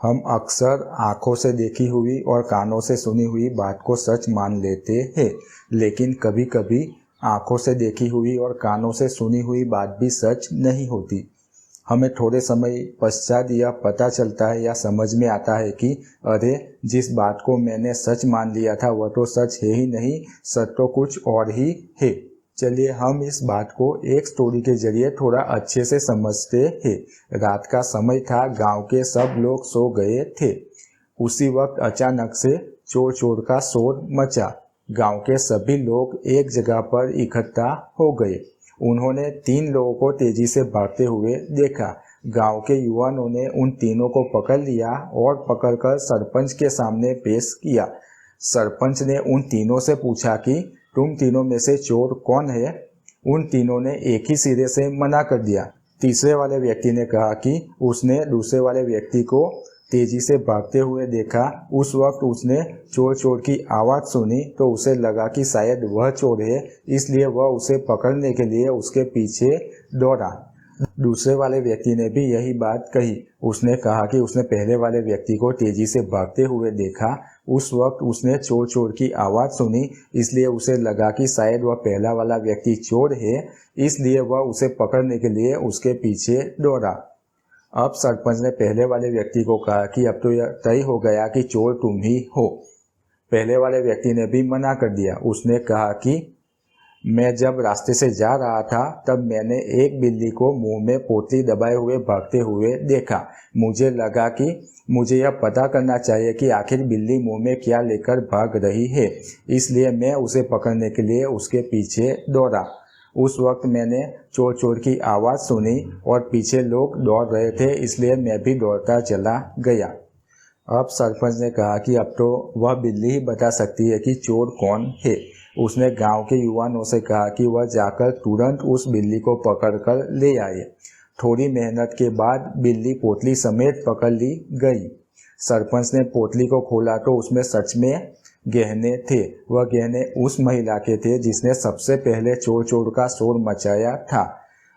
हम अक्सर आंखों से देखी हुई और कानों से सुनी हुई बात को सच मान लेते हैं, लेकिन कभी कभी आंखों से देखी हुई और कानों से सुनी हुई बात भी सच नहीं होती। हमें थोड़े समय पश्चात यह पता चलता है या समझ में आता है कि अरे, जिस बात को मैंने सच मान लिया था वह तो सच है ही नहीं, सच तो कुछ और ही है। चलिए हम इस बात को एक स्टोरी के जरिए थोड़ा अच्छे से समझते हैं। रात का समय था, गांव के सब लोग सो गए थे। उसी वक्त अचानक से चोर चोर का शोर मचा। गांव के सभी लोग एक जगह पर इकट्ठा हो गए। उन्होंने 3 लोगों को तेजी से भागते हुए देखा। गांव के युवाओं ने उन तीनों को पकड़ लिया और पकड़कर सरपंच के सामने पेश किया। सरपंच ने उन तीनों से पूछा कि तुम तीनों में से चोर कौन है? उन तीनों ने एक ही सिरे से मना कर दिया। तीसरे वाले व्यक्ति ने कहा कि उसने दूसरे वाले व्यक्ति को तेजी से भागते हुए देखा। उस वक्त उसने चोर चोर की आवाज़ सुनी तो उसे लगा कि शायद वह चोर है, इसलिए वह उसे पकड़ने के लिए उसके पीछे दौड़ा। दूसरे वाले व्यक्ति ने भी यही बात कही। उसने कहा कि उसने पहले वाले व्यक्ति को तेजी से भागते हुए देखा। उस वक्त उसने चोर चोर की आवाज़ सुनी, इसलिए उसे लगा कि शायद वह पहला वाला व्यक्ति चोर है, इसलिए वह उसे पकड़ने के लिए उसके पीछे दौड़ा। अब सरपंच ने पहले वाले व्यक्ति को कहा कि अब तो यह तय हो गया कि चोर तुम ही हो। पहले वाले व्यक्ति ने भी मना कर दिया। उसने कहा कि मैं जब रास्ते से जा रहा था तब मैंने एक बिल्ली को मुंह में पोटली दबाए हुए भागते हुए देखा। मुझे लगा कि मुझे यह पता करना चाहिए कि आखिर बिल्ली मुंह में क्या लेकर भाग रही है, इसलिए मैं उसे पकड़ने के लिए उसके पीछे दौड़ा। उस वक्त मैंने चोर चोर की आवाज़ सुनी और पीछे लोग दौड़ रहे थे, इसलिए मैं भी दौड़ता चला गया। अब सरपंच ने कहा कि अब तो वह बिल्ली ही बता सकती है कि चोर कौन है। उसने गांव के युवाओं से कहा कि वह जाकर तुरंत उस बिल्ली को पकड़कर ले आए। थोड़ी मेहनत के बाद बिल्ली पोटली समेत पकड़ ली गई। सरपंच ने पोटली को खोला तो उसमें सच में गहने थे। वह गहने उस महिला के थे जिसने सबसे पहले चोर चोर का शोर मचाया था।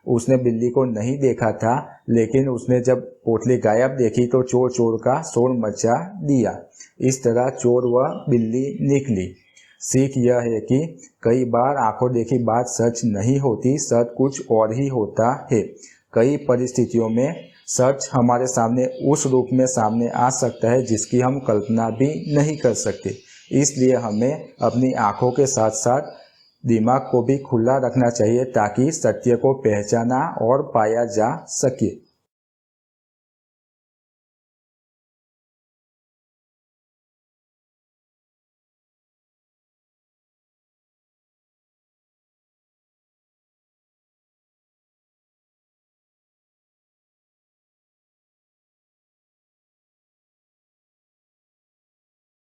उसने बिल्ली को नहीं देखा था, लेकिन उसने जब पोटली गायब देखी तो चोर चोर का शोर मचा दिया। इस तरह चोर व बिल्ली निकली। सीख यह है कि कई बार आंखों देखी बात सच नहीं होती, सच कुछ और ही होता है। कई परिस्थितियों में सच हमारे सामने उस रूप में सामने आ सकता है जिसकी हम कल्पना भी नहीं कर सकते। इसलिए हमें अपनी आंखों के साथ साथ दिमाग को भी खुला रखना चाहिए ताकि सत्य को पहचाना और पाया जा सके।